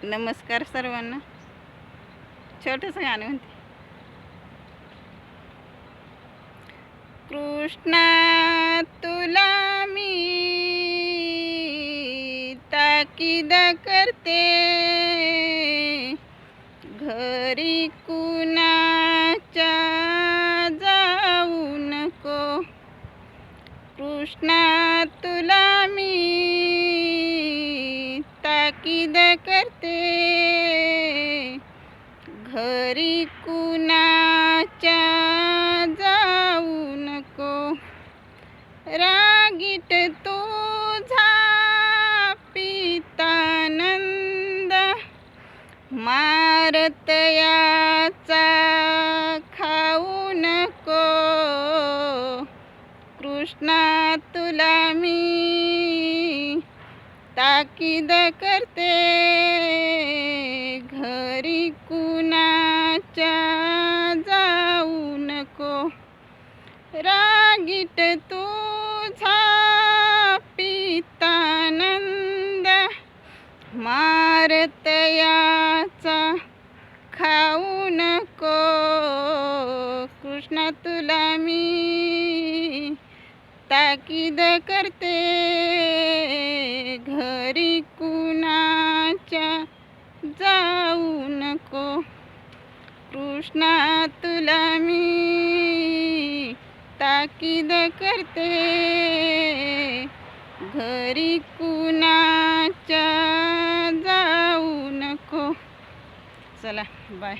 नमस्कार सर्वांना. छोटंसं गाणं म्हणते. कृष्णा तुला मी ताकीद करते, घरी कुणाच्या जाऊ नको. कृष्णा तुला मी ताकीद करते, घरी कुणाच्या जाऊ नको. रागीट तुझा पितानंद, मारत याचा खाऊ नको. कृष्णा तुला मी ताकीद करते, घरी कुणाच्या जाऊ नको. रागीट तुझा पितानंद, मारत याचा खाऊ नको. कृष्णा तुला मी ताकीद करते, घरी कुणाच्या जाऊ नको. कृष्णा तुला मी ताकीद करते, घरी कुणाच्या जाऊ नको. चला बाय.